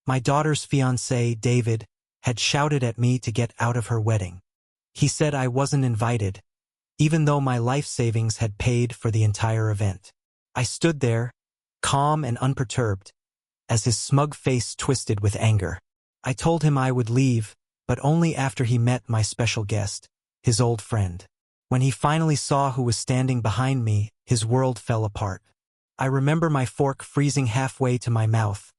My daughter's fiancé, David, had shouted at me to get out of her wedding. He said I wasn't invited, even though my life savings had paid for the entire event. I stood there, calm and unperturbed, as his smug face twisted with anger. I told him I would leave, but only after he met my special guest, his old friend. When he finally saw who was standing behind me, his world fell apart. I remember my fork freezing halfway to my mouth,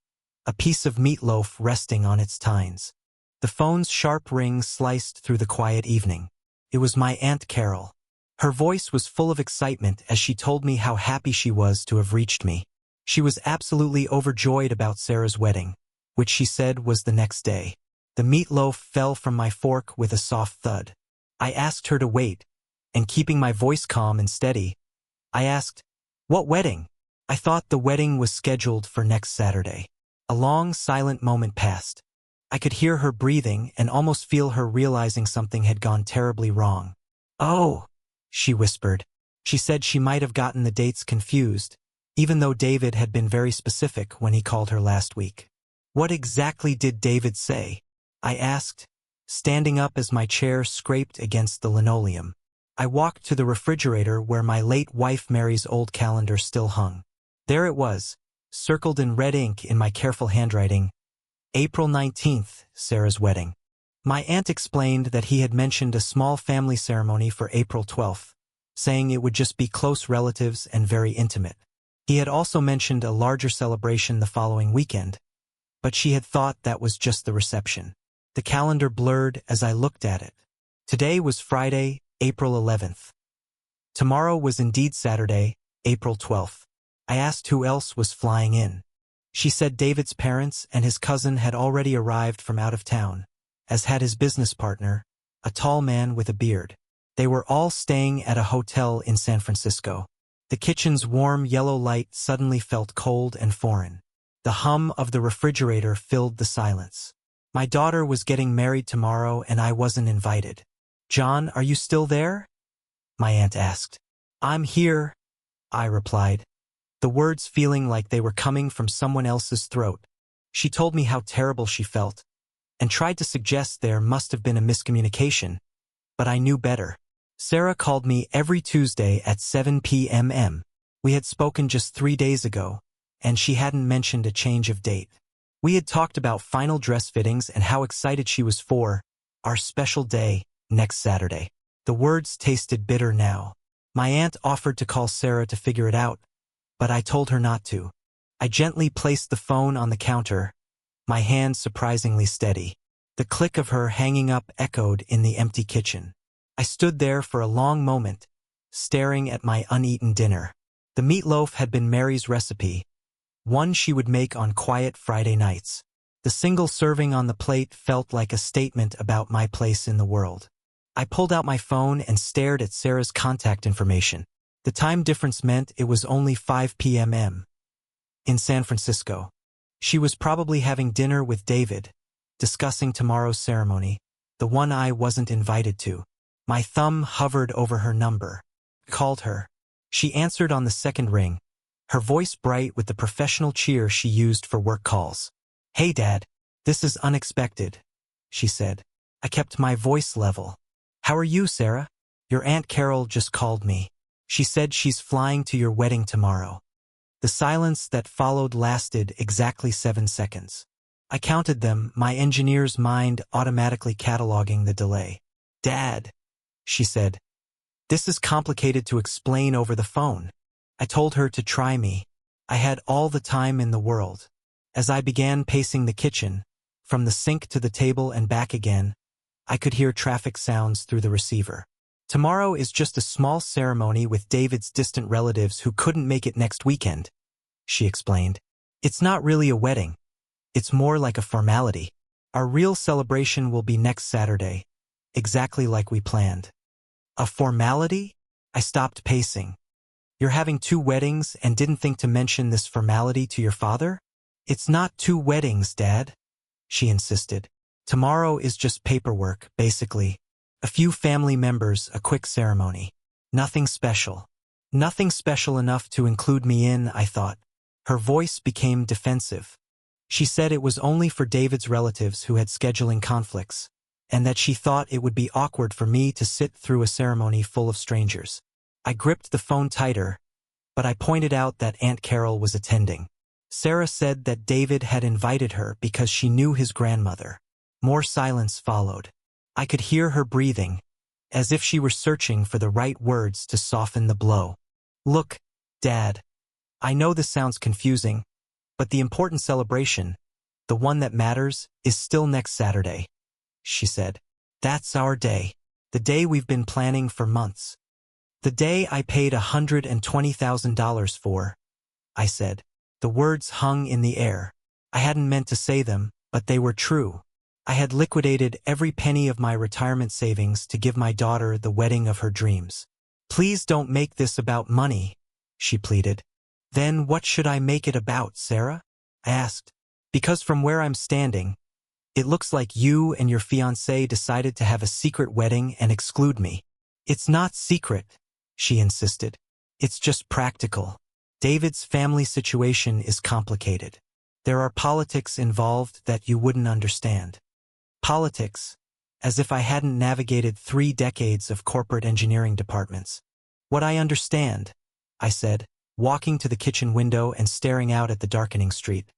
a piece of meatloaf resting on its tines. The phone's sharp ring sliced through the quiet evening. It was my Aunt Carol. Her voice was full of excitement as she told me how happy she was to have reached me. She was absolutely overjoyed about Sarah's wedding, which she said was the next day. The meatloaf fell from my fork with a soft thud. I asked her to wait, and keeping my voice calm and steady, I asked, "What wedding?" I thought the wedding was scheduled for next Saturday. A long, silent moment passed. I could hear her breathing and almost feel her realizing something had gone terribly wrong. "Oh," she whispered. She said she might have gotten the dates confused, even though David had been very specific when he called her last week. "What exactly did David say?" I asked, standing up as my chair scraped against the linoleum. I walked to the refrigerator where my late wife Mary's old calendar still hung. There it was, circled in red ink in my careful handwriting, April 19th, Sarah's wedding. My aunt explained that he had mentioned a small family ceremony for April 12th, saying it would just be close relatives and very intimate. He had also mentioned a larger celebration the following weekend, but she had thought that was just the reception. The calendar blurred as I looked at it. Today was Friday, April 11th. Tomorrow was indeed Saturday, April 12th. I asked who else was flying in. She said David's parents and his cousin had already arrived from out of town, as had his business partner, a tall man with a beard. They were all staying at a hotel in San Francisco. The kitchen's warm yellow light suddenly felt cold and foreign. The hum of the refrigerator filled the silence. My daughter was getting married tomorrow and I wasn't invited. "John, are you still there?" my aunt asked. "I'm here," I replied, the words feeling like they were coming from someone else's throat. She told me how terrible she felt, and tried to suggest there must have been a miscommunication, but I knew better. Sarah called me every Tuesday at 7 p.m. We had spoken just 3 days ago, and she hadn't mentioned a change of date. We had talked about final dress fittings and how excited she was for our special day next Saturday. The words tasted bitter now. My aunt offered to call Sarah to figure it out, but I told her not to. I gently placed the phone on the counter, my hand surprisingly steady. The click of her hanging up echoed in the empty kitchen. I stood there for a long moment, staring at my uneaten dinner. The meatloaf had been Mary's recipe, one she would make on quiet Friday nights. The single serving on the plate felt like a statement about my place in the world. I pulled out my phone and stared at Sarah's contact information. The time difference meant it was only 5 p.m. in San Francisco. She was probably having dinner with David, discussing tomorrow's ceremony, the one I wasn't invited to. My thumb hovered over her number. Called her. She answered on the second ring, her voice bright with the professional cheer she used for work calls. "Hey, Dad, this is unexpected," she said. I kept my voice level. "How are you, Sarah? Your Aunt Carol just called me. She said she's flying to your wedding tomorrow." The silence that followed lasted exactly 7 seconds. I counted them, my engineer's mind automatically cataloging the delay. "Dad," she said, "this is complicated to explain over the phone." I told her to try me. I had all the time in the world. As I began pacing the kitchen, from the sink to the table and back again, I could hear traffic sounds through the receiver. "Tomorrow is just a small ceremony with David's distant relatives who couldn't make it next weekend," she explained. "It's not really a wedding. It's more like a formality. Our real celebration will be next Saturday, exactly like we planned." "A formality?" I stopped pacing. "You're having 2 weddings and didn't think to mention this formality to your father?" "It's not 2 weddings, Dad," she insisted. "Tomorrow is just paperwork, basically. A few family members, a quick ceremony. Nothing special. Nothing special enough to include me in, I thought." Her voice became defensive. She said it was only for David's relatives who had scheduling conflicts, and that she thought it would be awkward for me to sit through a ceremony full of strangers. I gripped the phone tighter, but I pointed out that Aunt Carol was attending. Sarah said that David had invited her because she knew his grandmother. More silence followed. I could hear her breathing, as if she were searching for the right words to soften the blow. Look, Dad. I know this sounds confusing, but the important celebration, the one that matters, is still next Saturday, she said. That's our day. The day we've been planning for months. The day I paid $120,000 for, I said. The words hung in the air. I hadn't meant to say them, but they were true. I had liquidated every penny of my retirement savings to give my daughter the wedding of her dreams. Please don't make this about money, she pleaded. Then what should I make it about, Sarah? I asked. Because from where I'm standing, it looks like you and your fiancé decided to have a secret wedding and exclude me. It's not secret, she insisted. It's just practical. David's family situation is complicated. There are politics involved that you wouldn't understand. Politics, as if I hadn't navigated 3 decades of corporate engineering departments. What I understand, I said, walking to the kitchen window and staring out at the darkening street,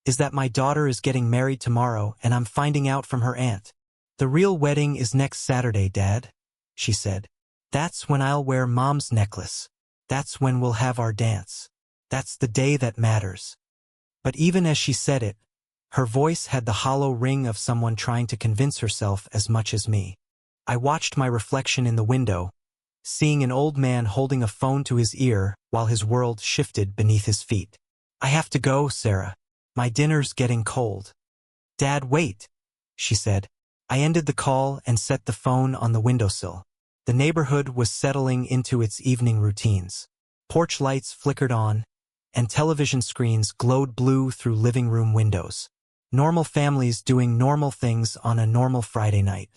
is that my daughter is getting married tomorrow and I'm finding out from her aunt. The real wedding is next Saturday, Dad, she said. That's when I'll wear Mom's necklace. That's when we'll have our dance. That's the day that matters. But even as she said it, her voice had the hollow ring of someone trying to convince herself as much as me. I watched my reflection in the window, seeing an old man holding a phone to his ear while his world shifted beneath his feet. I have to go, Sarah. My dinner's getting cold. Dad, wait, she said. I ended the call and set the phone on the windowsill. The neighborhood was settling into its evening routines. Porch lights flickered on, and television screens glowed blue through living room windows. Normal families doing normal things on a normal Friday night.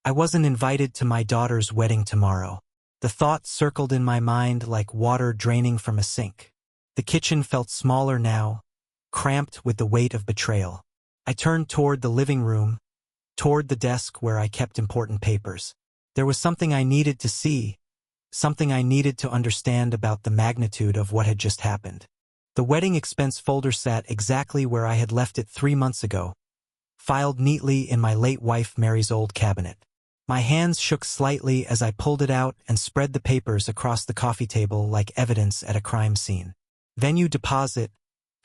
I wasn't invited to my daughter's wedding tomorrow. The thought circled in my mind like water draining from a sink. The kitchen felt smaller now, cramped with the weight of betrayal. I turned toward the living room, toward the desk where I kept important papers. There was something I needed to see, something I needed to understand about the magnitude of what had just happened. The wedding expense folder sat exactly where I had left it 3 months ago, filed neatly in my late wife Mary's old cabinet. My hands shook slightly as I pulled it out and spread the papers across the coffee table like evidence at a crime scene. Venue deposit,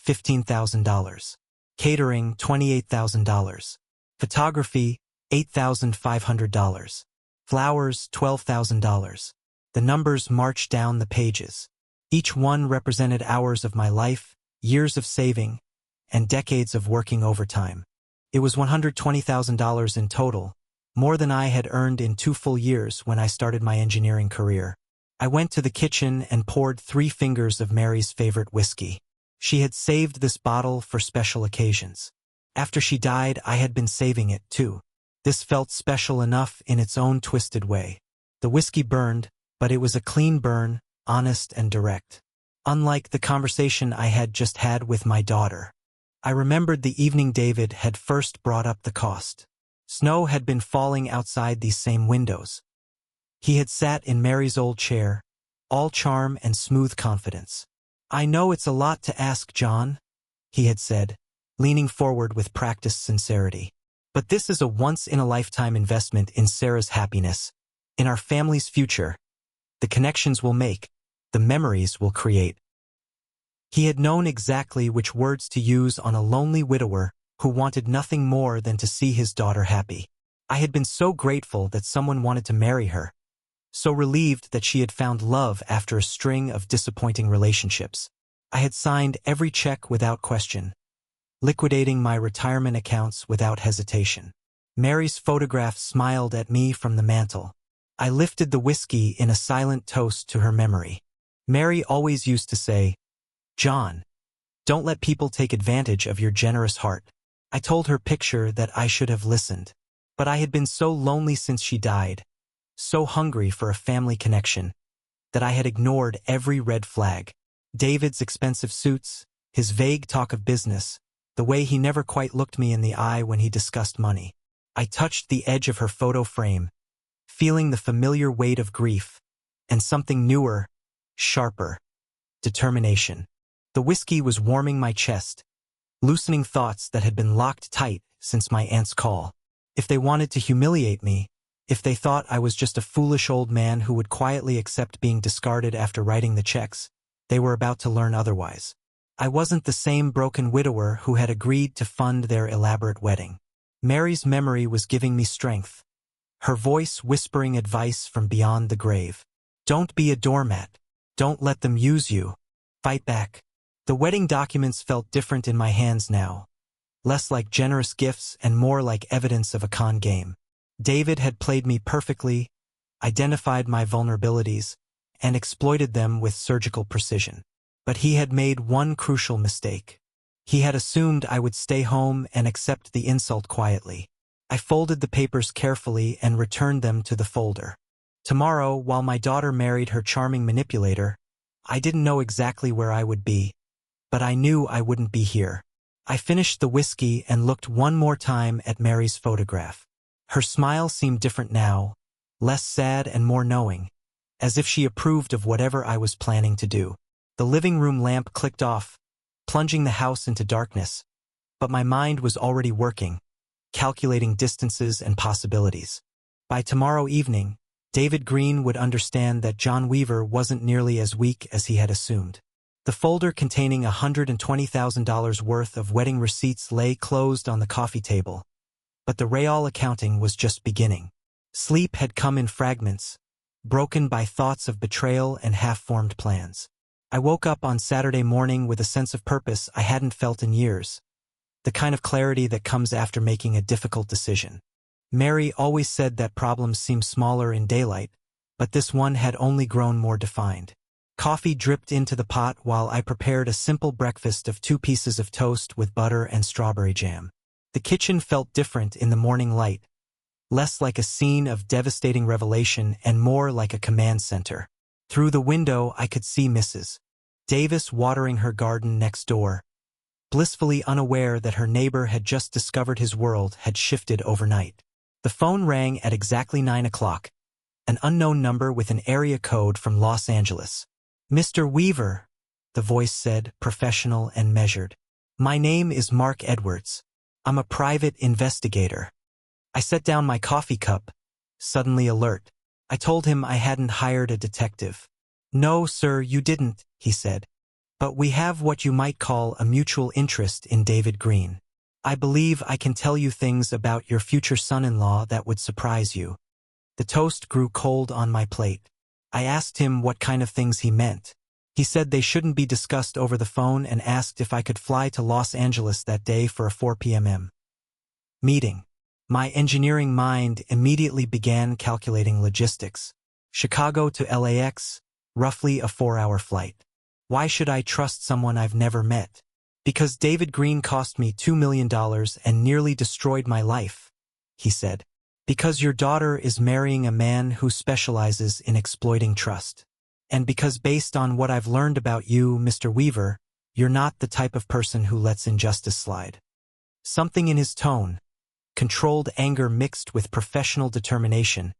$15,000. Catering, $28,000. Photography, $8,500. Flowers, $12,000. The numbers marched down the pages. Each one represented hours of my life, years of saving, and decades of working overtime. It was $120,000 in total, more than I had earned in 2 full years when I started my engineering career. I went to the kitchen and poured 3 fingers of Mary's favorite whiskey. She had saved this bottle for special occasions. After she died, I had been saving it too. This felt special enough in its own twisted way. The whiskey burned, but it was a clean burn, honest and direct. Unlike the conversation I had just had with my daughter. I remembered the evening David had first brought up the cost. Snow had been falling outside these same windows. He had sat in Mary's old chair, all charm and smooth confidence. I know it's a lot to ask, John, he had said, leaning forward with practiced sincerity. But this is a once-in-a-lifetime investment in Sarah's happiness, in our family's future, the connections we'll make, the memories we'll create. He had known exactly which words to use on a lonely widower who wanted nothing more than to see his daughter happy. I had been so grateful that someone wanted to marry her, so relieved that she had found love after a string of disappointing relationships. I had signed every check without question, liquidating my retirement accounts without hesitation. Mary's photograph smiled at me from the mantel. I lifted the whiskey in a silent toast to her memory. Mary always used to say, John, don't let people take advantage of your generous heart. I told her picture that I should have listened. But I had been so lonely since she died, so hungry for a family connection, that I had ignored every red flag. David's expensive suits, his vague talk of business, the way he never quite looked me in the eye when he discussed money. I touched the edge of her photo frame, feeling the familiar weight of grief, and something newer, sharper, determination. The whiskey was warming my chest, loosening thoughts that had been locked tight since my aunt's call. If they wanted to humiliate me, if they thought I was just a foolish old man who would quietly accept being discarded after writing the checks, they were about to learn otherwise. I wasn't the same broken widower who had agreed to fund their elaborate wedding. Mary's memory was giving me strength, her voice whispering advice from beyond the grave. Don't be a doormat. Don't let them use you. Fight back. The wedding documents felt different in my hands now, less like generous gifts and more like evidence of a con game. David had played me perfectly, identified my vulnerabilities, and exploited them with surgical precision. But he had made one crucial mistake. He had assumed I would stay home and accept the insult quietly. I folded the papers carefully and returned them to the folder. Tomorrow, while my daughter married her charming manipulator, I didn't know exactly where I would be, but I knew I wouldn't be here. I finished the whiskey and looked one more time at Mary's photograph. Her smile seemed different now, less sad and more knowing, as if she approved of whatever I was planning to do. The living room lamp clicked off, plunging the house into darkness, but my mind was already working, calculating distances and possibilities. By tomorrow evening, David Green would understand that John Weaver wasn't nearly as weak as he had assumed. The folder containing $120,000 worth of wedding receipts lay closed on the coffee table, but the real accounting was just beginning. Sleep had come in fragments, broken by thoughts of betrayal and half-formed plans. I woke up on Saturday morning with a sense of purpose I hadn't felt in years, the kind of clarity that comes after making a difficult decision. Mary always said that problems seem smaller in daylight, but this one had only grown more defined. Coffee dripped into the pot while I prepared a simple breakfast of 2 pieces of toast with butter and strawberry jam. The kitchen felt different in the morning light, less like a scene of devastating revelation and more like a command center. Through the window I could see Mrs. Davis watering her garden next door, blissfully unaware that her neighbor had just discovered his world had shifted overnight. The phone rang at exactly 9 o'clock, an unknown number with an area code from Los Angeles. "Mr. Weaver," the voice said, professional and measured. "My name is Mark Edwards. I'm a private investigator." I set down my coffee cup, suddenly alert. I told him I hadn't hired a detective. "No, sir, you didn't," he said. "But we have what you might call a mutual interest in David Green. I believe I can tell you things about your future son-in-law that would surprise you." The toast grew cold on my plate. I asked him what kind of things he meant. He said they shouldn't be discussed over the phone and asked if I could fly to Los Angeles that day for a 4 p.m. meeting. My engineering mind immediately began calculating logistics. Chicago to LAX, roughly a 4-hour flight. Why should I trust someone I've never met? Because David Green cost me $2 million and nearly destroyed my life, he said. Because your daughter is marrying a man who specializes in exploiting trust. And because based on what I've learned about you, Mr. Weaver, you're not the type of person who lets injustice slide. Something in his tone, controlled anger mixed with professional determination,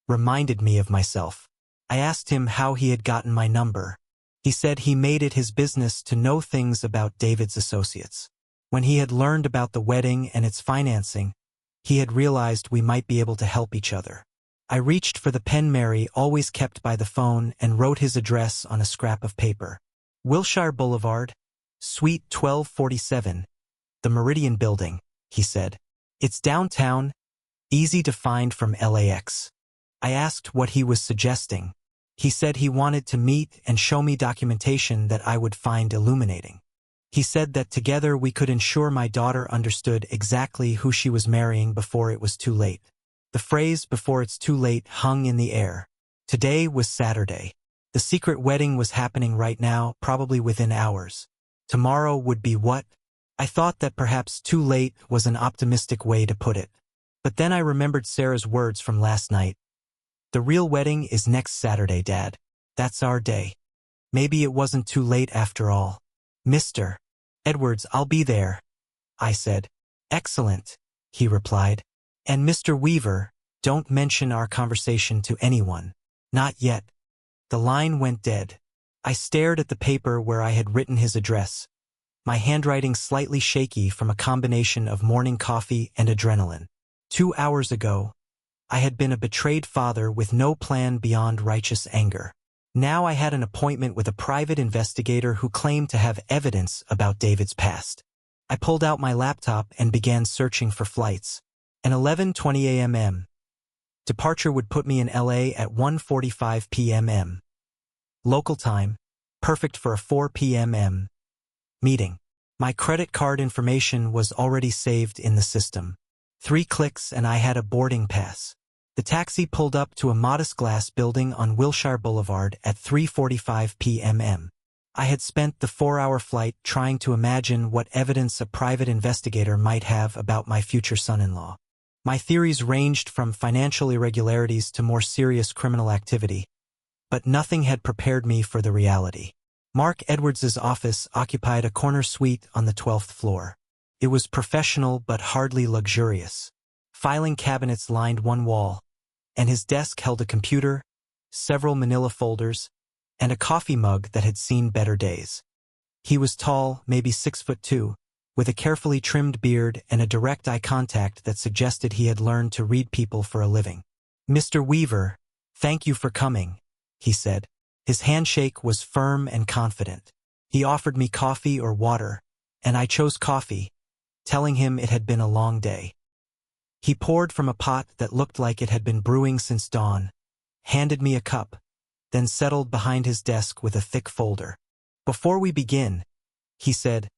reminded me of myself. I asked him how he had gotten my number. He said he made it his business to know things about David's associates. When he had learned about the wedding and its financing, he had realized we might be able to help each other. I reached for the pen Mary always kept by the phone and wrote his address on a scrap of paper. Wilshire Boulevard, Suite 1247, the Meridian Building, he said. It's downtown, easy to find from LAX. I asked what he was suggesting. He said he wanted to meet and show me documentation that I would find illuminating. He said that together we could ensure my daughter understood exactly who she was marrying before it was too late. The phrase "before it's too late" hung in the air. Today was Saturday. The secret wedding was happening right now, probably within hours. Tomorrow would be what? I thought that perhaps too late was an optimistic way to put it. But then I remembered Sarah's words from last night. The real wedding is next Saturday, Dad. That's our day. Maybe it wasn't too late after all. Mr. Edwards, I'll be there. I said. Excellent, he replied. And Mr. Weaver, don't mention our conversation to anyone. Not yet. The line went dead. I stared at the paper where I had written his address, my handwriting slightly shaky from a combination of morning coffee and adrenaline. 2 hours ago, I had been a betrayed father with no plan beyond righteous anger. Now I had an appointment with a private investigator who claimed to have evidence about David's past. I pulled out my laptop and began searching for flights. An 11:20 a.m. departure would put me in LA at 1:45 p.m. Local time, perfect for a 4 p.m. meeting. My credit card information was already saved in the system. 3 clicks and I had a boarding pass. The taxi pulled up to a modest glass building on Wilshire Boulevard at 3:45 p.m. I had spent the 4-hour flight trying to imagine what evidence a private investigator might have about my future son-in-law. My theories ranged from financial irregularities to more serious criminal activity, but nothing had prepared me for the reality. Mark Edwards's office occupied a corner suite on the 12th floor. It was professional but hardly luxurious. Filing cabinets lined one wall, and his desk held a computer, several manila folders, and a coffee mug that had seen better days. He was tall, maybe 6'2", with a carefully trimmed beard and a direct eye contact that suggested he had learned to read people for a living. "Mr. Weaver, thank you for coming," he said. His handshake was firm and confident. He offered me coffee or water, and I chose coffee, telling him it had been a long day. He poured from a pot that looked like it had been brewing since dawn, handed me a cup, then settled behind his desk with a thick folder. "Before we begin," he said,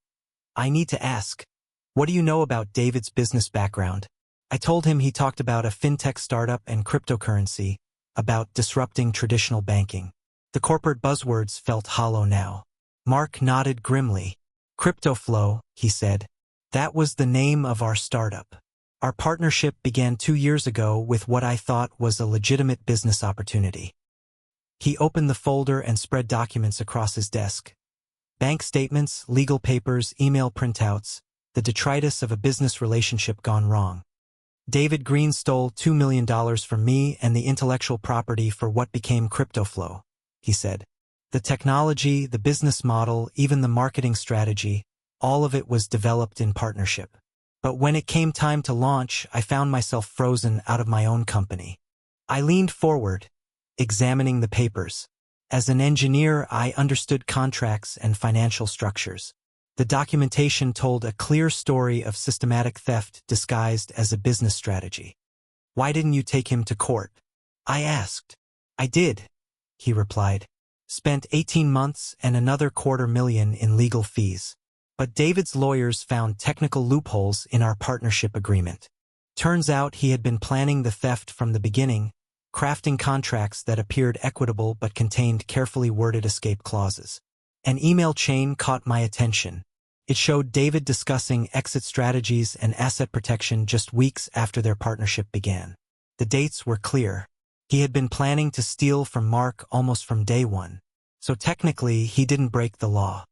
"I need to ask, what do you know about David's business background?" I told him he talked about a fintech startup and cryptocurrency, about disrupting traditional banking. The corporate buzzwords felt hollow now. Mark nodded grimly. "CryptoFlow," he said. "That was the name of our startup. Our partnership began 2 years ago with what I thought was a legitimate business opportunity." He opened the folder and spread documents across his desk. Bank statements, legal papers, email printouts, the detritus of a business relationship gone wrong. David Green stole $2 million from me and the intellectual property for what became CryptoFlow, he said. The technology, the business model, even the marketing strategy, all of it was developed in partnership. But when it came time to launch, I found myself frozen out of my own company. I leaned forward, examining the papers. As an engineer, I understood contracts and financial structures. The documentation told a clear story of systematic theft disguised as a business strategy. "Why didn't you take him to court?" I asked. "I did," he replied. "Spent 18 months and another $250,000 in legal fees. But David's lawyers found technical loopholes in our partnership agreement. Turns out he had been planning the theft from the beginning, crafting contracts that appeared equitable but contained carefully worded escape clauses. An email chain caught my attention. It showed David discussing exit strategies and asset protection just weeks after their partnership began. The dates were clear. He had been planning to steal from Mark almost from day one. So technically, he didn't break the law.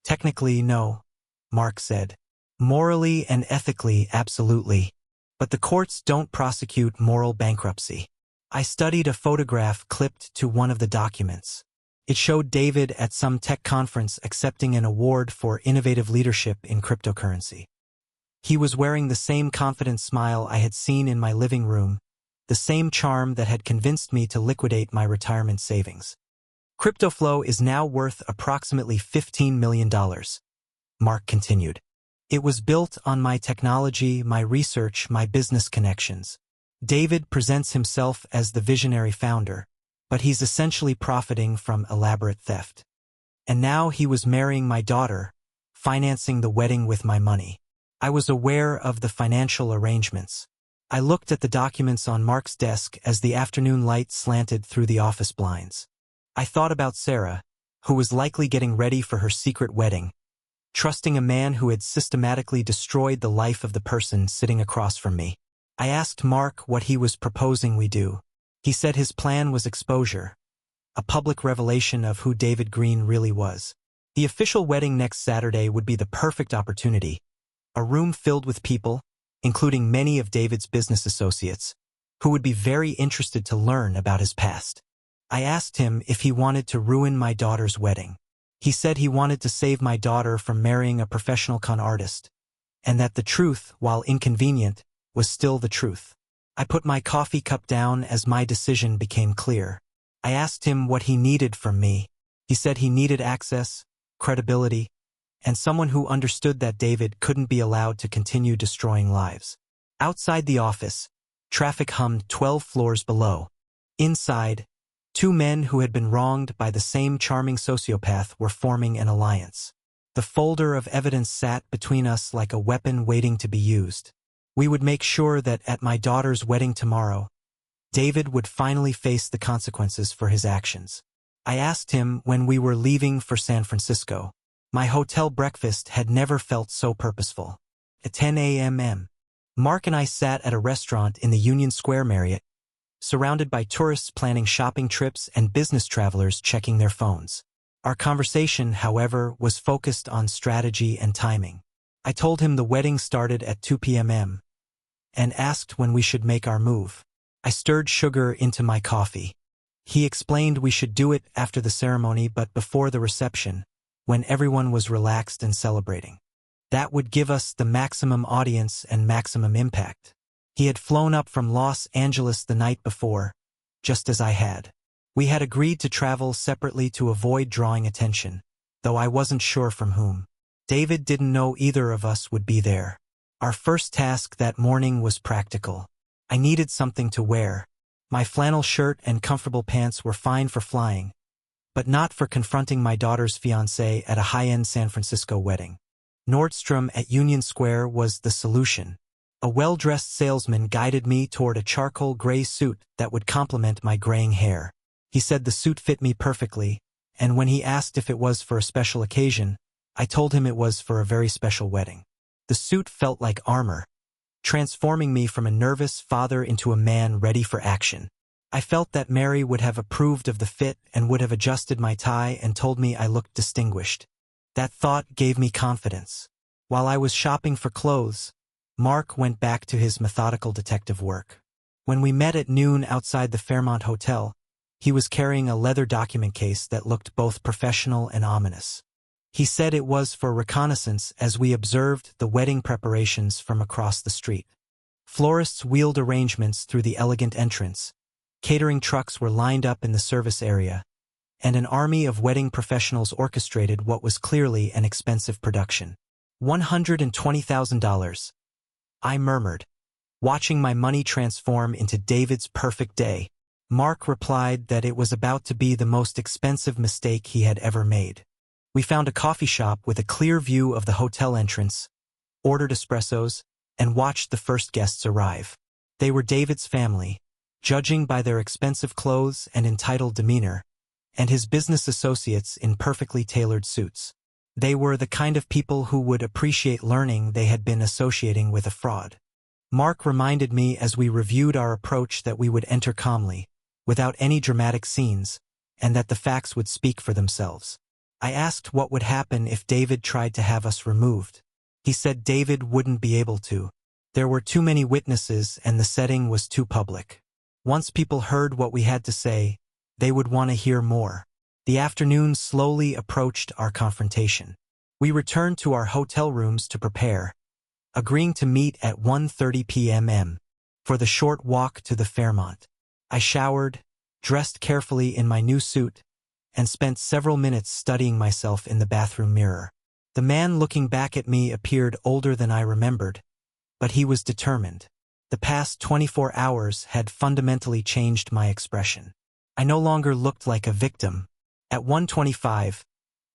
"Technically, no," Mark said. "Morally and ethically, absolutely. But the courts don't prosecute moral bankruptcy." I studied a photograph clipped to one of the documents. It showed David at some tech conference accepting an award for innovative leadership in cryptocurrency. He was wearing the same confident smile I had seen in my living room, the same charm that had convinced me to liquidate my retirement savings. "CryptoFlow is now worth approximately $15 million, Mark continued. "It was built on my technology, my research, my business connections. David presents himself as the visionary founder, but he's essentially profiting from elaborate theft. And now he was marrying my daughter, financing the wedding with my money. I was aware of the financial arrangements. I looked at the documents on Mark's desk as the afternoon light slanted through the office blinds. I thought about Sarah, who was likely getting ready for her secret wedding, trusting a man who had systematically destroyed the life of the person sitting across from me. I asked Mark what he was proposing we do. He said his plan was exposure, a public revelation of who David Green really was. The official wedding next Saturday would be the perfect opportunity, a room filled with people, including many of David's business associates, who would be very interested to learn about his past. I asked him if he wanted to ruin my daughter's wedding. He said he wanted to save my daughter from marrying a professional con artist, and that the truth, while inconvenient, was still the truth. I put my coffee cup down as my decision became clear. I asked him what he needed from me. He said he needed access, credibility, and someone who understood that David couldn't be allowed to continue destroying lives. Outside the office, traffic hummed 12 floors below. Inside, two men who had been wronged by the same charming sociopath were forming an alliance. The folder of evidence sat between us like a weapon waiting to be used. We would make sure that at my daughter's wedding tomorrow, David would finally face the consequences for his actions. I asked him when we were leaving for San Francisco. My hotel breakfast had never felt so purposeful. At 10 a.m., Mark and I sat at a restaurant in the Union Square Marriott, surrounded by tourists planning shopping trips and business travelers checking their phones. Our conversation, however, was focused on strategy and timing. I told him the wedding started at 2 p.m. and asked when we should make our move. I stirred sugar into my coffee. He explained we should do it after the ceremony but before the reception, when everyone was relaxed and celebrating. That would give us the maximum audience and maximum impact. He had flown up from Los Angeles the night before, just as I had. We had agreed to travel separately to avoid drawing attention, though I wasn't sure from whom. David didn't know either of us would be there. Our first task that morning was practical. I needed something to wear. My flannel shirt and comfortable pants were fine for flying, but not for confronting my daughter's fiancé at a high-end San Francisco wedding. Nordstrom at Union Square was the solution. A well-dressed salesman guided me toward a charcoal gray suit that would complement my graying hair. He said the suit fit me perfectly, and when he asked if it was for a special occasion, I told him it was for a very special wedding. The suit felt like armor, transforming me from a nervous father into a man ready for action. I felt that Mary would have approved of the fit and would have adjusted my tie and told me I looked distinguished. That thought gave me confidence. While I was shopping for clothes, Mark went back to his methodical detective work. When we met at noon outside the Fairmont Hotel, he was carrying a leather document case that looked both professional and ominous. He said it was for reconnaissance as we observed the wedding preparations from across the street. Florists wheeled arrangements through the elegant entrance, catering trucks were lined up in the service area, and an army of wedding professionals orchestrated what was clearly an expensive production. $120,000. I murmured, watching my money transform into David's perfect day. Mark replied that it was about to be the most expensive mistake he had ever made. We found a coffee shop with a clear view of the hotel entrance, ordered espressos, and watched the first guests arrive. They were David's family, judging by their expensive clothes and entitled demeanor, and his business associates in perfectly tailored suits. They were the kind of people who would appreciate learning they had been associating with a fraud. Mark reminded me as we reviewed our approach that we would enter calmly, without any dramatic scenes, and that the facts would speak for themselves. I asked what would happen if David tried to have us removed. He said David wouldn't be able to. There were too many witnesses and the setting was too public. Once people heard what we had to say, they would want to hear more. The afternoon slowly approached our confrontation. We returned to our hotel rooms to prepare, agreeing to meet at 1:30 p.m. for the short walk to the Fairmont. I showered, dressed carefully in my new suit, and spent several minutes studying myself in the bathroom mirror. The man looking back at me appeared older than I remembered, but he was determined. The past 24 hours had fundamentally changed my expression. I no longer looked like a victim. At 1:25,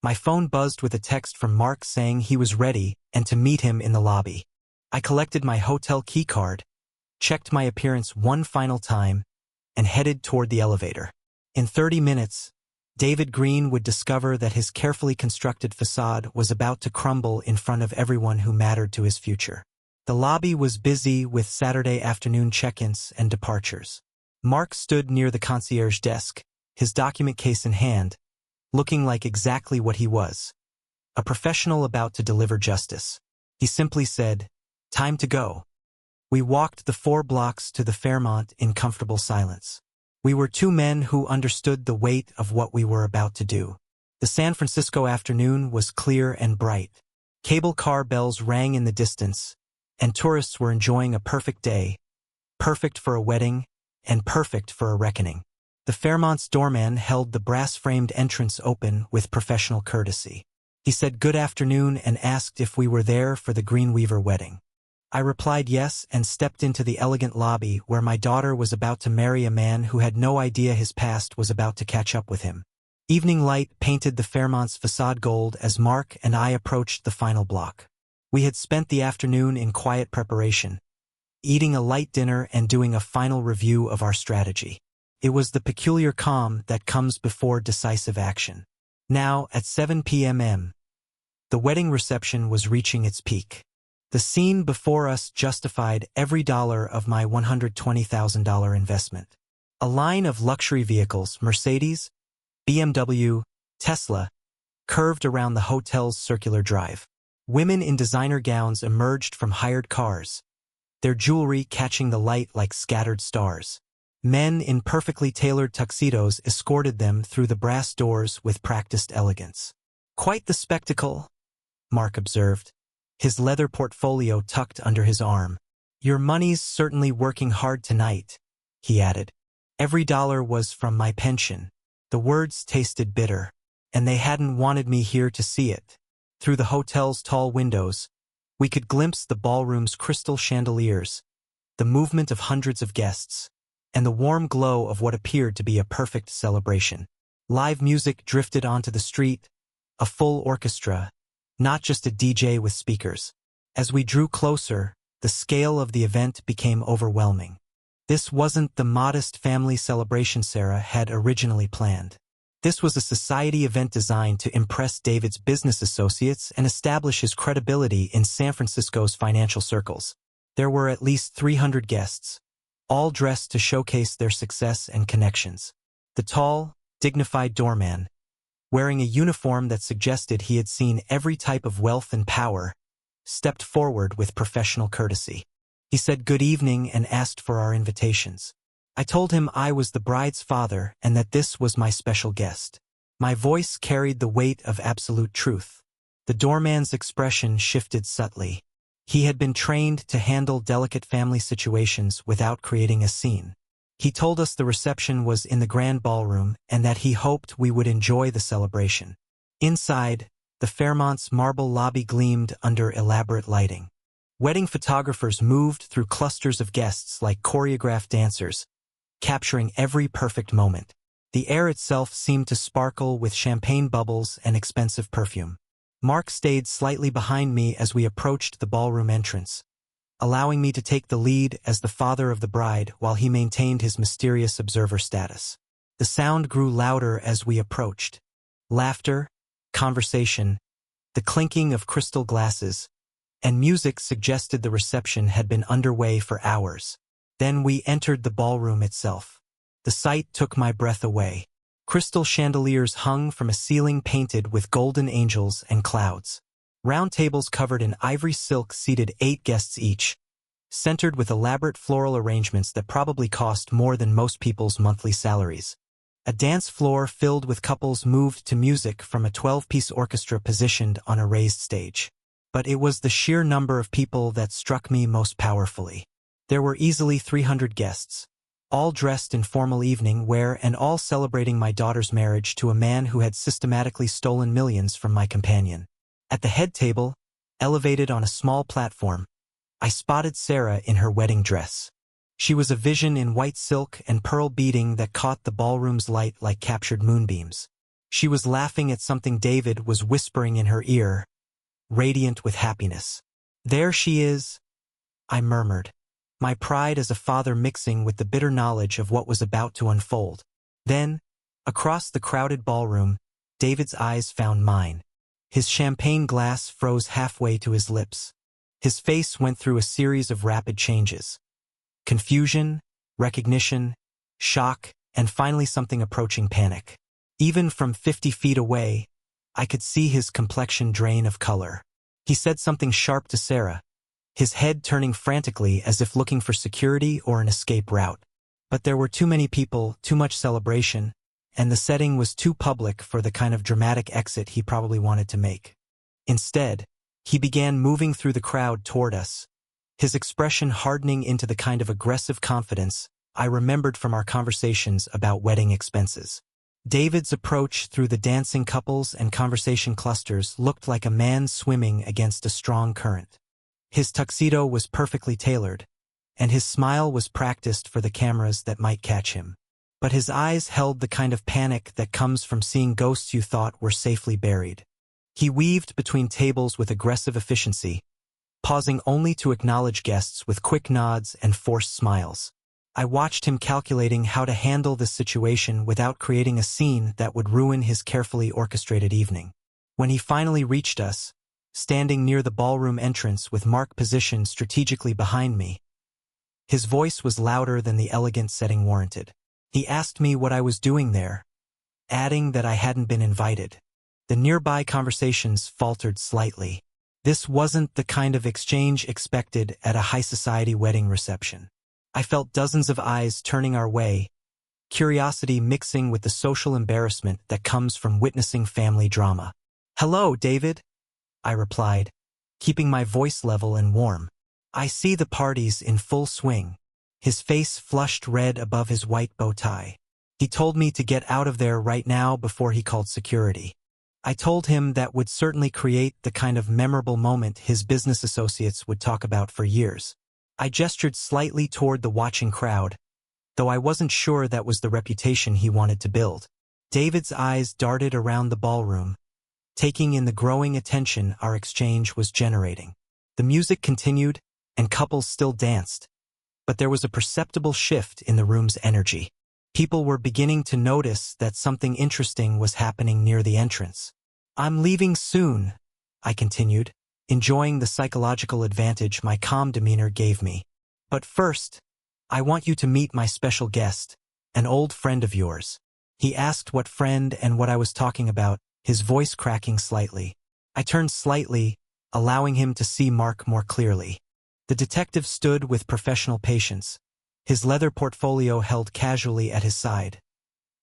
my phone buzzed with a text from Mark saying he was ready and to meet him in the lobby. I collected my hotel key card, checked my appearance one final time, and headed toward the elevator. In 30 minutes, David Green would discover that his carefully constructed facade was about to crumble in front of everyone who mattered to his future. The lobby was busy with Saturday afternoon check-ins and departures. Mark stood near the concierge desk, his document case in hand, looking like exactly what he was, a professional about to deliver justice. He simply said, "Time to go." We walked the 4 blocks to the Fairmont in comfortable silence. We were 2 men who understood the weight of what we were about to do. The San Francisco afternoon was clear and bright. Cable car bells rang in the distance, and tourists were enjoying a perfect day, perfect for a wedding, and perfect for a reckoning. The Fairmont's doorman held the brass-framed entrance open with professional courtesy. He said good afternoon and asked if we were there for the Greenweaver wedding. I replied yes and stepped into the elegant lobby where my daughter was about to marry a man who had no idea his past was about to catch up with him. Evening light painted the Fairmont's facade gold as Mark and I approached the final block. We had spent the afternoon in quiet preparation, eating a light dinner and doing a final review of our strategy. It was the peculiar calm that comes before decisive action. Now, at 7 p.m., the wedding reception was reaching its peak. The scene before us justified every dollar of my $120,000 investment. A line of luxury vehicles, Mercedes, BMW, Tesla, curved around the hotel's circular drive. Women in designer gowns emerged from hired cars, their jewelry catching the light like scattered stars. Men in perfectly tailored tuxedos escorted them through the brass doors with practiced elegance. "Quite the spectacle," Mark observed, his leather portfolio tucked under his arm. "Your money's certainly working hard tonight," he added. "Every dollar was from my pension." The words tasted bitter, and they hadn't wanted me here to see it. Through the hotel's tall windows, we could glimpse the ballroom's crystal chandeliers, the movement of hundreds of guests, and the warm glow of what appeared to be a perfect celebration. Live music drifted onto the street, a full orchestra, not just a DJ with speakers. As we drew closer, the scale of the event became overwhelming. This wasn't the modest family celebration Sarah had originally planned. This was a society event designed to impress David's business associates and establish his credibility in San Francisco's financial circles. There were at least 300 guests, all dressed to showcase their success and connections. The tall, dignified doorman, wearing a uniform that suggested he had seen every type of wealth and power, stepped forward with professional courtesy. He said good evening and asked for our invitations. I told him I was the bride's father and that this was my special guest. My voice carried the weight of absolute truth. The doorman's expression shifted subtly. He had been trained to handle delicate family situations without creating a scene. He told us the reception was in the grand ballroom and that he hoped we would enjoy the celebration. Inside, the Fairmont's marble lobby gleamed under elaborate lighting. Wedding photographers moved through clusters of guests like choreographed dancers, capturing every perfect moment. The air itself seemed to sparkle with champagne bubbles and expensive perfume. Mark stayed slightly behind me as we approached the ballroom entrance, allowing me to take the lead as the father of the bride while he maintained his mysterious observer status. The sound grew louder as we approached. Laughter, conversation, the clinking of crystal glasses, and music suggested the reception had been underway for hours. Then we entered the ballroom itself. The sight took my breath away. Crystal chandeliers hung from a ceiling painted with golden angels and clouds. Round tables covered in ivory silk seated 8 guests each, centered with elaborate floral arrangements that probably cost more than most people's monthly salaries. A dance floor filled with couples moved to music from a 12-piece orchestra positioned on a raised stage. But it was the sheer number of people that struck me most powerfully. There were easily 300 guests, all dressed in formal evening wear and all celebrating my daughter's marriage to a man who had systematically stolen millions from my companion. At the head table, elevated on a small platform, I spotted Sarah in her wedding dress. She was a vision in white silk and pearl beading that caught the ballroom's light like captured moonbeams. She was laughing at something David was whispering in her ear, radiant with happiness. "There she is," I murmured, my pride as a father mixing with the bitter knowledge of what was about to unfold. Then, across the crowded ballroom, David's eyes found mine. His champagne glass froze halfway to his lips. His face went through a series of rapid changes. Confusion, recognition, shock, and finally something approaching panic. Even from 50 feet away, I could see his complexion drain of color. He said something sharp to Sarah, his head turning frantically as if looking for security or an escape route. But there were too many people, too much celebration, and the setting was too public for the kind of dramatic exit he probably wanted to make. Instead, he began moving through the crowd toward us, his expression hardening into the kind of aggressive confidence I remembered from our conversations about wedding expenses. David's approach through the dancing couples and conversation clusters looked like a man swimming against a strong current. His tuxedo was perfectly tailored, and his smile was practiced for the cameras that might catch him. But his eyes held the kind of panic that comes from seeing ghosts you thought were safely buried. He weaved between tables with aggressive efficiency, pausing only to acknowledge guests with quick nods and forced smiles. I watched him calculating how to handle this situation without creating a scene that would ruin his carefully orchestrated evening. When he finally reached us, standing near the ballroom entrance with Mark positioned strategically behind me, his voice was louder than the elegant setting warranted. He asked me what I was doing there, adding that I hadn't been invited. The nearby conversations faltered slightly. This wasn't the kind of exchange expected at a high society wedding reception. I felt dozens of eyes turning our way, curiosity mixing with the social embarrassment that comes from witnessing family drama. "Hello, David," I replied, keeping my voice level and warm. "I see the party's in full swing." His face flushed red above his white bow tie. He told me to get out of there right now before he called security. I told him that would certainly create the kind of memorable moment his business associates would talk about for years. I gestured slightly toward the watching crowd, though I wasn't sure that was the reputation he wanted to build. David's eyes darted around the ballroom, taking in the growing attention our exchange was generating. The music continued, and couples still danced, but there was a perceptible shift in the room's energy. People were beginning to notice that something interesting was happening near the entrance. "I'm leaving soon," I continued, enjoying the psychological advantage my calm demeanor gave me. "But first, I want you to meet my special guest, an old friend of yours." He asked what friend and what I was talking about, his voice cracking slightly. I turned slightly, allowing him to see Mark more clearly. The detective stood with professional patience, his leather portfolio held casually at his side,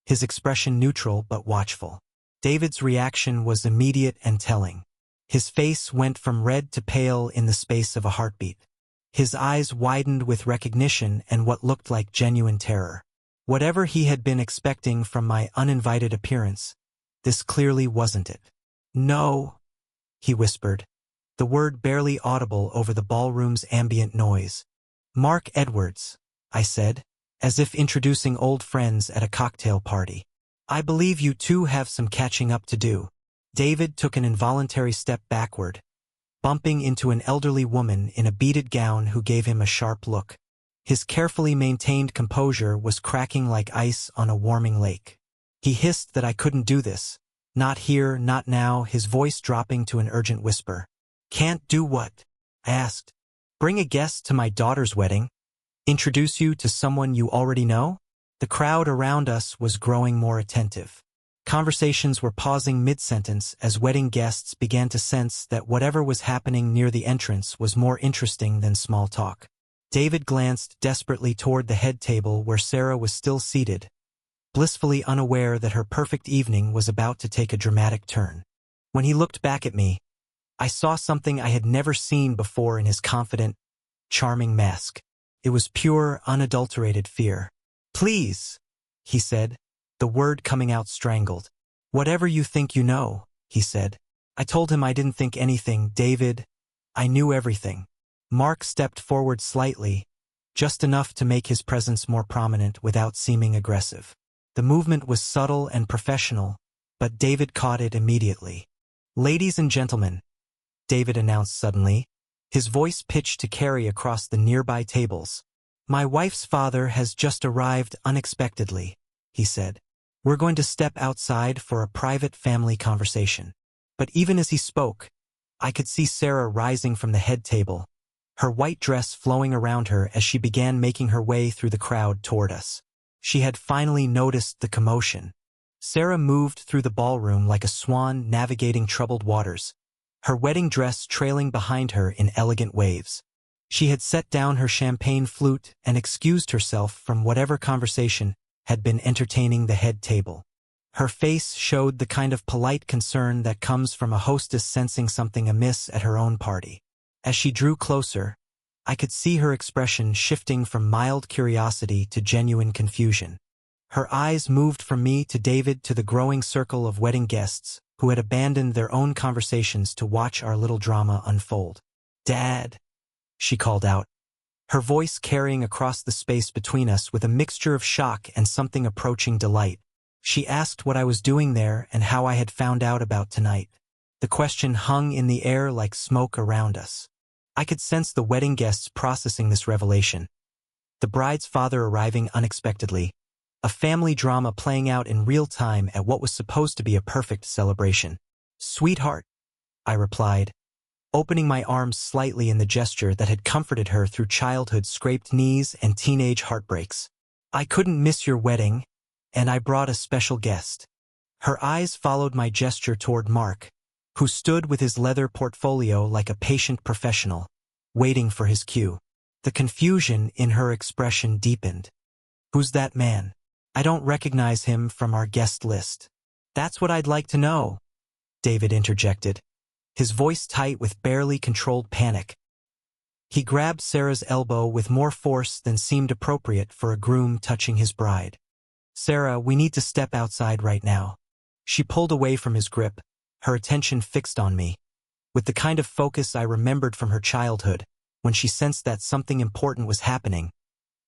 his expression neutral but watchful. David's reaction was immediate and telling. His face went from red to pale in the space of a heartbeat. His eyes widened with recognition and what looked like genuine terror. Whatever he had been expecting from my uninvited appearance, this clearly wasn't it. "No," he whispered, the word barely audible over the ballroom's ambient noise. "Mark Edwards," I said, as if introducing old friends at a cocktail party. "I believe you two have some catching up to do." David took an involuntary step backward, bumping into an elderly woman in a beaded gown who gave him a sharp look. His carefully maintained composure was cracking like ice on a warming lake. He hissed that I couldn't do this. "Not here, not now," his voice dropping to an urgent whisper. "Can't do what?" I asked. "Bring a guest to my daughter's wedding? Introduce you to someone you already know?" The crowd around us was growing more attentive. Conversations were pausing mid-sentence as wedding guests began to sense that whatever was happening near the entrance was more interesting than small talk. David glanced desperately toward the head table where Sarah was still seated, blissfully unaware that her perfect evening was about to take a dramatic turn. When he looked back at me, I saw something I had never seen before in his confident, charming mask. It was pure, unadulterated fear. "Please," he said, the word coming out strangled. "Whatever you think you know," he said. I told him I didn't think anything, David. I knew everything. Mark stepped forward slightly, just enough to make his presence more prominent without seeming aggressive. The movement was subtle and professional, but David caught it immediately. "Ladies and gentlemen," David announced suddenly, his voice pitched to carry across the nearby tables. "My wife's father has just arrived unexpectedly," he said. "We're going to step outside for a private family conversation." But even as he spoke, I could see Sarah rising from the head table, her white dress flowing around her as she began making her way through the crowd toward us. She had finally noticed the commotion. Sarah moved through the ballroom like a swan navigating troubled waters, her wedding dress trailing behind her in elegant waves. She had set down her champagne flute and excused herself from whatever conversation had been entertaining the head table. Her face showed the kind of polite concern that comes from a hostess sensing something amiss at her own party. As she drew closer, I could see her expression shifting from mild curiosity to genuine confusion. Her eyes moved from me to David to the growing circle of wedding guests who had abandoned their own conversations to watch our little drama unfold. "Dad," she called out, her voice carrying across the space between us with a mixture of shock and something approaching delight. She asked what I was doing there and how I had found out about tonight. The question hung in the air like smoke around us. I could sense the wedding guests processing this revelation. The bride's father arriving unexpectedly, a family drama playing out in real time at what was supposed to be a perfect celebration. "Sweetheart," I replied, opening my arms slightly in the gesture that had comforted her through childhood's scraped knees and teenage heartbreaks. "I couldn't miss your wedding, and I brought a special guest." Her eyes followed my gesture toward Mark, who stood with his leather portfolio like a patient professional, waiting for his cue. The confusion in her expression deepened. "Who's that man? I don't recognize him from our guest list." "That's what I'd like to know," David interjected, his voice tight with barely controlled panic. He grabbed Sarah's elbow with more force than seemed appropriate for a groom touching his bride. "Sarah, we need to step outside right now." She pulled away from his grip, her attention fixed on me, with the kind of focus I remembered from her childhood, when she sensed that something important was happening,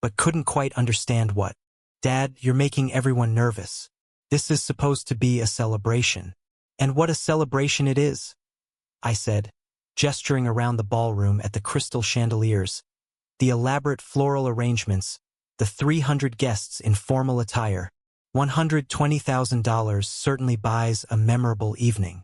but couldn't quite understand what. "Dad, you're making everyone nervous. This is supposed to be a celebration." "And what a celebration it is," I said, gesturing around the ballroom at the crystal chandeliers, the elaborate floral arrangements, the 300 guests in formal attire. $120,000 certainly buys a memorable evening.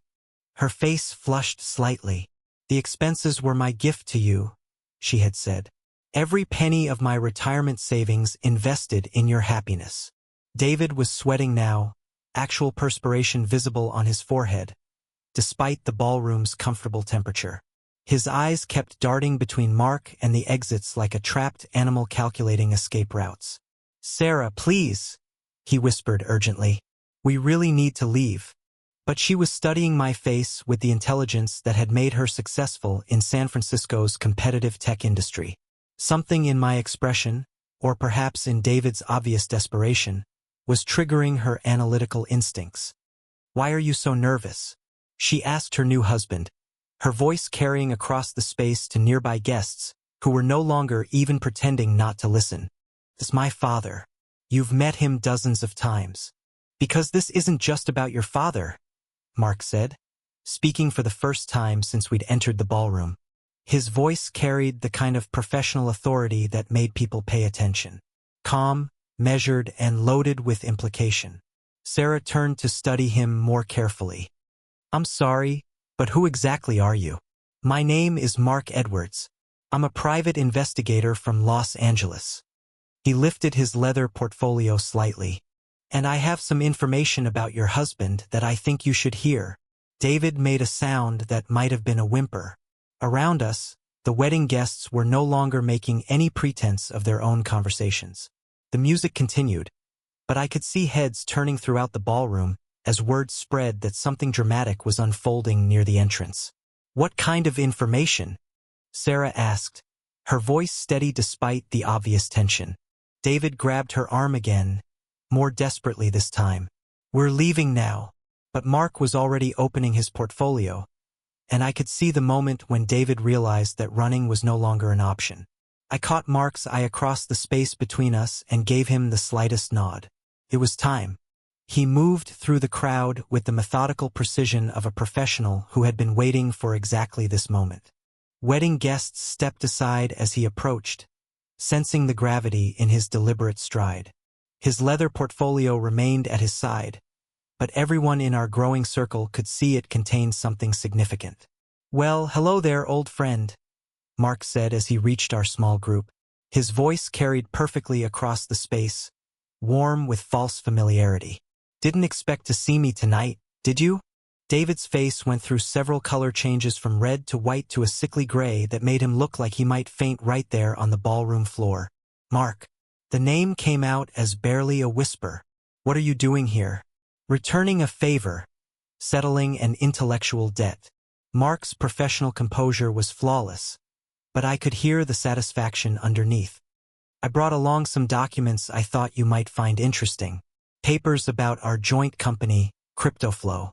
Her face flushed slightly. "The expenses were my gift to you," she had said. "Every penny of my retirement savings invested in your happiness." David was sweating now, actual perspiration visible on his forehead, despite the ballroom's comfortable temperature. His eyes kept darting between Mark and the exits like a trapped animal calculating escape routes. "Sarah, please," he whispered urgently. "We really need to leave." But she was studying my face with the intelligence that had made her successful in San Francisco's competitive tech industry. Something in my expression, or perhaps in David's obvious desperation, was triggering her analytical instincts. "Why are you so nervous?" she asked her new husband, her voice carrying across the space to nearby guests who were no longer even pretending not to listen. "It's my father. You've met him dozens of times." "Because this isn't just about your father," Mark said, speaking for the first time since we'd entered the ballroom. His voice carried the kind of professional authority that made people pay attention. Calm, measured, and loaded with implication. Sarah turned to study him more carefully. "I'm sorry, but who exactly are you?" "My name is Mark Edwards. I'm a private investigator from Los Angeles." He lifted his leather portfolio slightly. "And I have some information about your husband that I think you should hear." David made a sound that might have been a whimper. Around us, the wedding guests were no longer making any pretense of their own conversations. The music continued, but I could see heads turning throughout the ballroom as word spread that something dramatic was unfolding near the entrance. "What kind of information?" Sarah asked, her voice steady despite the obvious tension. David grabbed her arm again, more desperately this time. "We're leaving now." But Mark was already opening his portfolio, and I could see the moment when David realized that running was no longer an option. I caught Mark's eye across the space between us and gave him the slightest nod. It was time. He moved through the crowd with the methodical precision of a professional who had been waiting for exactly this moment. Wedding guests stepped aside as he approached, sensing the gravity in his deliberate stride. His leather portfolio remained at his side, but everyone in our growing circle could see it contained something significant. "Well, hello there, old friend," Mark said as he reached our small group. His voice carried perfectly across the space, warm with false familiarity. "Didn't expect to see me tonight, did you?" David's face went through several color changes from red to white to a sickly gray that made him look like he might faint right there on the ballroom floor. Mark. The name came out as barely a whisper. What are you doing here? Returning a favor. Settling an intellectual debt. Mark's professional composure was flawless, but I could hear the satisfaction underneath. I brought along some documents I thought you might find interesting. Papers about our joint company, CryptoFlow.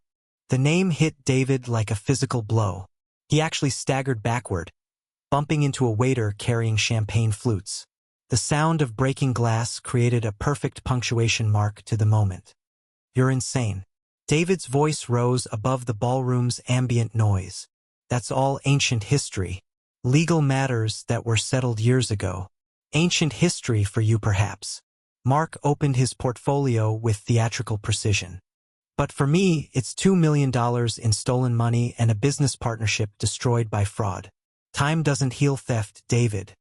The name hit David like a physical blow. He actually staggered backward, bumping into a waiter carrying champagne flutes. The sound of breaking glass created a perfect punctuation mark to the moment. You're insane. David's voice rose above the ballroom's ambient noise. That's all ancient history. Legal matters that were settled years ago. Ancient history for you, perhaps. Mark opened his portfolio with theatrical precision. But for me, it's $2 million in stolen money and a business partnership destroyed by fraud. Time doesn't heal theft, David.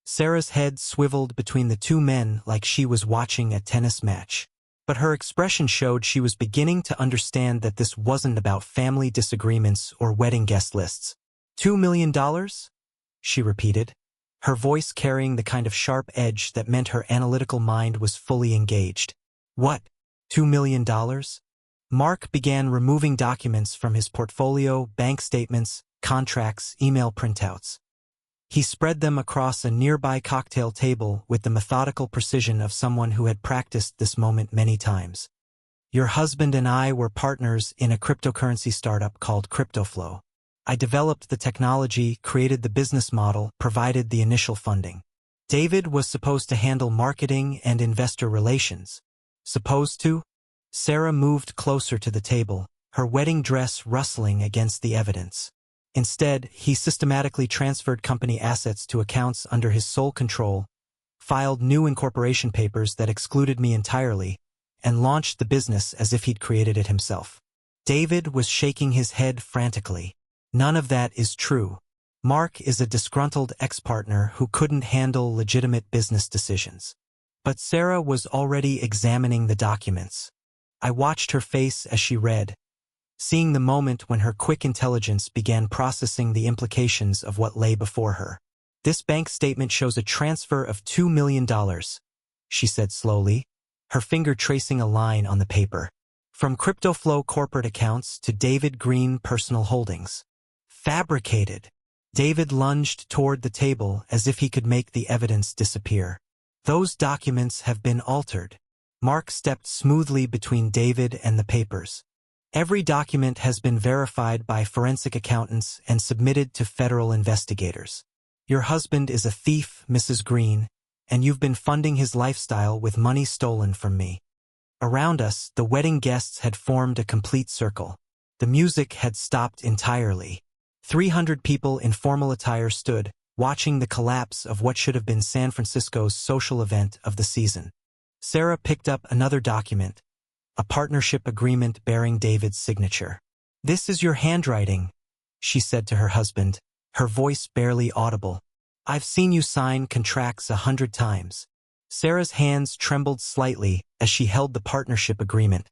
Sarah's head swiveled between the two men like she was watching a tennis match. But her expression showed she was beginning to understand that this wasn't about family disagreements or wedding guest lists. $2 million? She repeated, her voice carrying the kind of sharp edge that meant her analytical mind was fully engaged. What? $2 million? Mark began removing documents from his portfolio, bank statements, contracts, email printouts. He spread them across a nearby cocktail table with the methodical precision of someone who had practiced this moment many times. Your husband and I were partners in a cryptocurrency startup called CryptoFlow. I developed the technology, created the business model, provided the initial funding. David was supposed to handle marketing and investor relations. Supposed to? Sarah moved closer to the table, her wedding dress rustling against the evidence. Instead, he systematically transferred company assets to accounts under his sole control, filed new incorporation papers that excluded me entirely, and launched the business as if he'd created it himself. David was shaking his head frantically. None of that is true. Mark is a disgruntled ex-partner who couldn't handle legitimate business decisions. But Sarah was already examining the documents. I watched her face as she read, seeing the moment when her quick intelligence began processing the implications of what lay before her. This bank statement shows a transfer of $2 million, she said slowly, her finger tracing a line on the paper. From CryptoFlow corporate accounts to David Green personal holdings. Fabricated. David lunged toward the table as if he could make the evidence disappear. Those documents have been altered. Mark stepped smoothly between David and the papers. Every document has been verified by forensic accountants and submitted to federal investigators. Your husband is a thief, Mrs. Green, and you've been funding his lifestyle with money stolen from me. Around us, the wedding guests had formed a complete circle. The music had stopped entirely. 300 people in formal attire stood, watching the collapse of what should have been San Francisco's social event of the season. Sarah picked up another document, a partnership agreement bearing David's signature. This is your handwriting, she said to her husband, her voice barely audible. I've seen you sign contracts 100 times. Sarah's hands trembled slightly as she held the partnership agreement,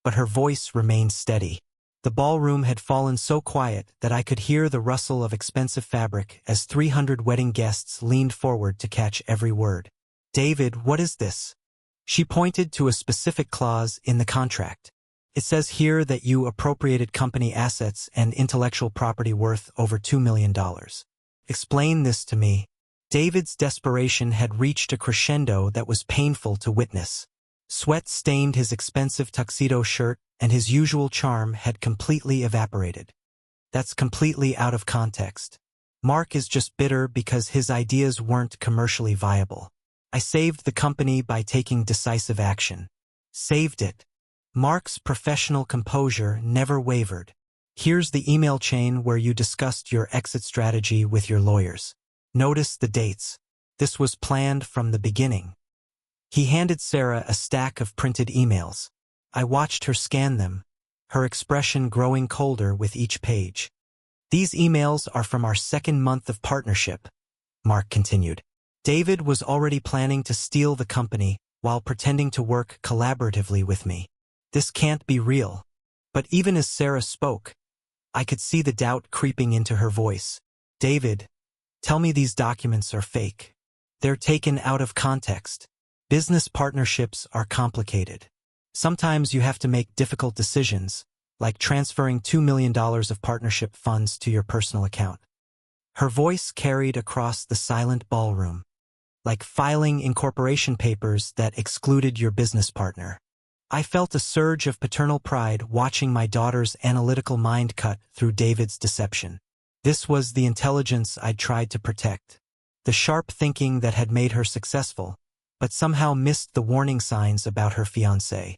but her voice remained steady. The ballroom had fallen so quiet that I could hear the rustle of expensive fabric as 300 wedding guests leaned forward to catch every word. David, what is this? She pointed to a specific clause in the contract. It says here that you appropriated company assets and intellectual property worth over $2 million. Explain this to me. David's desperation had reached a crescendo that was painful to witness. Sweat stained his expensive tuxedo shirt, and his usual charm had completely evaporated. That's completely out of context. Mark is just bitter because his ideas weren't commercially viable. I saved the company by taking decisive action. Saved it. Mark's professional composure never wavered. Here's the email chain where you discussed your exit strategy with your lawyers. Notice the dates. This was planned from the beginning. He handed Sarah a stack of printed emails. I watched her scan them, her expression growing colder with each page. These emails are from our second month of partnership, Mark continued. David was already planning to steal the company while pretending to work collaboratively with me. This can't be real. But even as Sarah spoke, I could see the doubt creeping into her voice. David, tell me these documents are fake. They're taken out of context. Business partnerships are complicated. Sometimes you have to make difficult decisions, like transferring $2 million of partnership funds to your personal account. Her voice carried across the silent ballroom, like filing incorporation papers that excluded your business partner. I felt a surge of paternal pride watching my daughter's analytical mind cut through David's deception. This was the intelligence I'd tried to protect, the sharp thinking that had made her successful, but somehow missed the warning signs about her fiancé.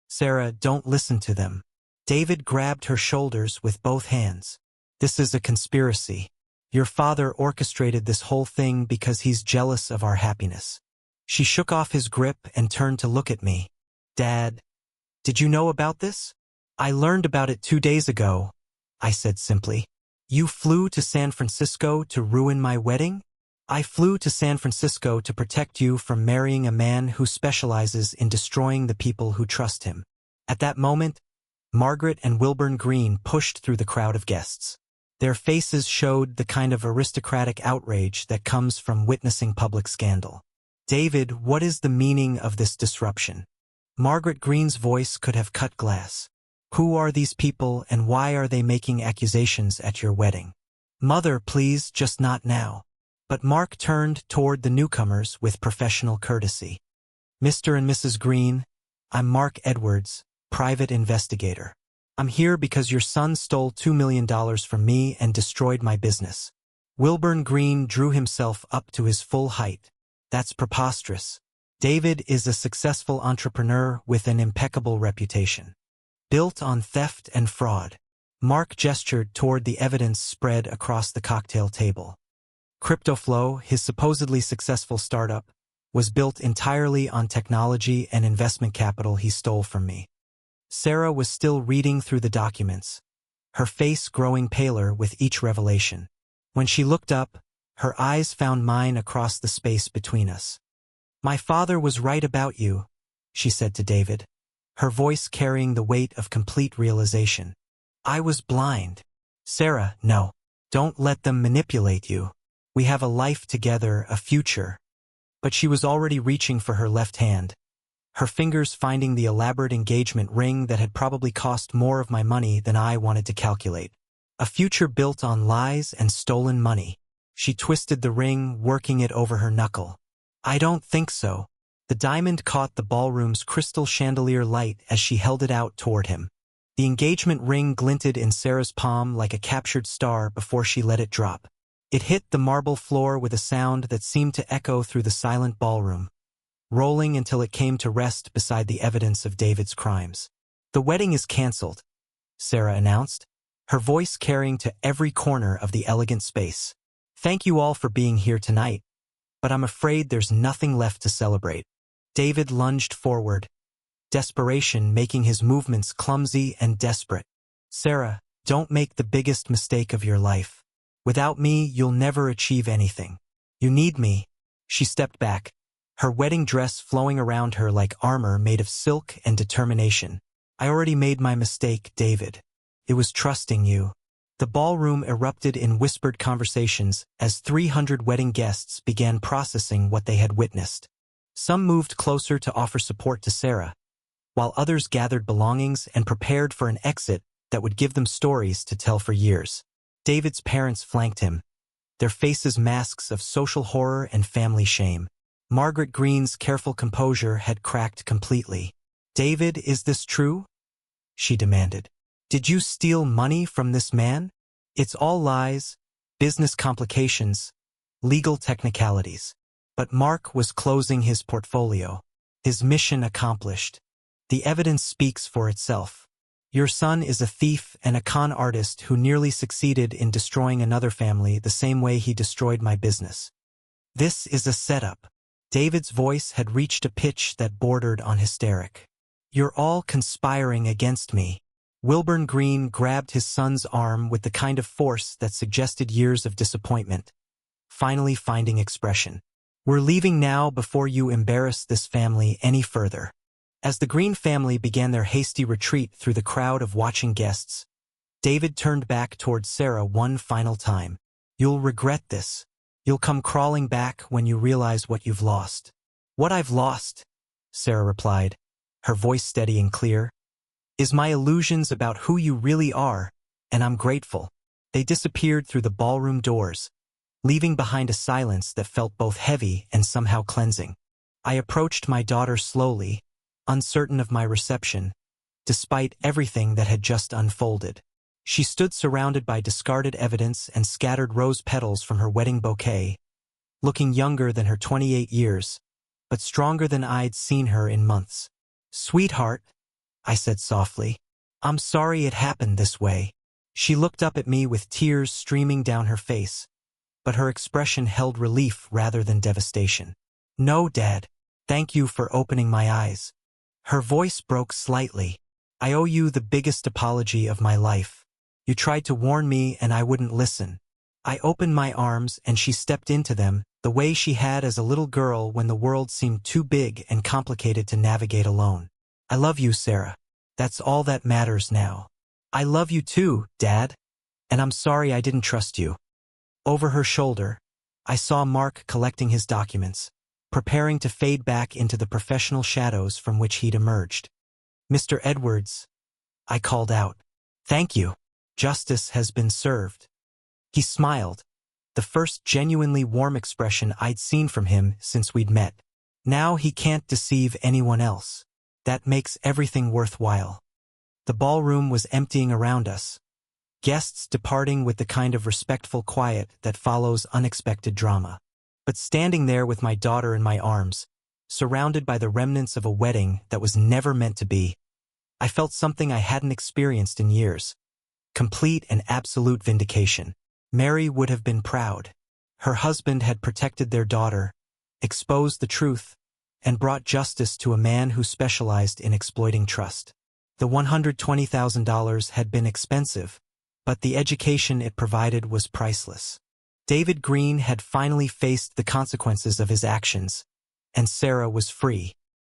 Sarah, don't listen to them. David grabbed her shoulders with both hands. This is a conspiracy. Your father orchestrated this whole thing because he's jealous of our happiness. She shook off his grip and turned to look at me. Dad, did you know about this? I learned about it 2 days ago, I said simply. You flew to San Francisco to ruin my wedding? I flew to San Francisco to protect you from marrying a man who specializes in destroying the people who trust him. At that moment, Margaret and Wilburn Green pushed through the crowd of guests. Their faces showed the kind of aristocratic outrage that comes from witnessing public scandal. David, what is the meaning of this disruption? Margaret Green's voice could have cut glass. Who are these people and why are they making accusations at your wedding? Mother, please, just not now. But Mark turned toward the newcomers with professional courtesy. Mr. and Mrs. Green, I'm Mark Edwards, private investigator. I'm here because your son stole $2 million from me and destroyed my business. Wilburn Green drew himself up to his full height. That's preposterous. David is a successful entrepreneur with an impeccable reputation, built on theft and fraud. Mark gestured toward the evidence spread across the cocktail table. CryptoFlow, his supposedly successful startup, was built entirely on technology and investment capital he stole from me. Sarah was still reading through the documents, her face growing paler with each revelation. When she looked up, her eyes found mine across the space between us. My father was right about you, she said to David, her voice carrying the weight of complete realization. I was blind. Sarah, no. Don't let them manipulate you. We have a life together, a future. But she was already reaching for her left hand, her fingers finding the elaborate engagement ring that had probably cost more of my money than I wanted to calculate. A future built on lies and stolen money. She twisted the ring, working it over her knuckle. I don't think so. The diamond caught the ballroom's crystal chandelier light as she held it out toward him. The engagement ring glinted in Sarah's palm like a captured star before she let it drop. It hit the marble floor with a sound that seemed to echo through the silent ballroom, rolling until it came to rest beside the evidence of David's crimes. The wedding is canceled, Sarah announced, her voice carrying to every corner of the elegant space. Thank you all for being here tonight, but I'm afraid there's nothing left to celebrate. David lunged forward, desperation making his movements clumsy and desperate. Sarah, don't make the biggest mistake of your life. Without me, you'll never achieve anything. You need me. She stepped back, her wedding dress flowing around her like armor made of silk and determination. I already made my mistake, David. It was trusting you. The ballroom erupted in whispered conversations as 300 wedding guests began processing what they had witnessed. Some moved closer to offer support to Sarah, while others gathered belongings and prepared for an exit that would give them stories to tell for years. David's parents flanked him, their faces masks of social horror and family shame. Margaret Green's careful composure had cracked completely. David, is this true? She demanded. Did you steal money from this man? It's all lies, business complications, legal technicalities. But Mark was closing his portfolio, his mission accomplished. The evidence speaks for itself. Your son is a thief and a con artist who nearly succeeded in destroying another family the same way he destroyed my business. This is a setup. David's voice had reached a pitch that bordered on hysteric. You're all conspiring against me. Wilburn Green grabbed his son's arm with the kind of force that suggested years of disappointment, finally finding expression. We're leaving now before you embarrass this family any further. As the Green family began their hasty retreat through the crowd of watching guests, David turned back towards Sarah one final time. "You'll regret this. You'll come crawling back when you realize what you've lost." "What I've lost," Sarah replied, her voice steady and clear, "is my illusions about who you really are, and I'm grateful." They disappeared through the ballroom doors, leaving behind a silence that felt both heavy and somehow cleansing. I approached my daughter slowly, uncertain of my reception, despite everything that had just unfolded. She stood surrounded by discarded evidence and scattered rose petals from her wedding bouquet, looking younger than her 28 years, but stronger than I'd seen her in months. "Sweetheart," I said softly, "I'm sorry it happened this way." She looked up at me with tears streaming down her face, but her expression held relief rather than devastation. "No, Dad. Thank you for opening my eyes." Her voice broke slightly. "I owe you the biggest apology of my life. You tried to warn me and I wouldn't listen." I opened my arms and she stepped into them, the way she had as a little girl when the world seemed too big and complicated to navigate alone. "I love you, Sarah. That's all that matters now." "I love you too, Dad. And I'm sorry I didn't trust you." Over her shoulder, I saw Mark collecting his documents, preparing to fade back into the professional shadows from which he'd emerged. "Mr. Edwards," I called out. "Thank you. Justice has been served." He smiled, the first genuinely warm expression I'd seen from him since we'd met. "Now he can't deceive anyone else. That makes everything worthwhile." The ballroom was emptying around us, guests departing with the kind of respectful quiet that follows unexpected drama. But standing there with my daughter in my arms, surrounded by the remnants of a wedding that was never meant to be, I felt something I hadn't experienced in years. Complete and absolute vindication. Mary would have been proud. Her husband had protected their daughter, exposed the truth, and brought justice to a man who specialized in exploiting trust. The $120,000 had been expensive, but the education it provided was priceless. David Green had finally faced the consequences of his actions, and Sarah was free.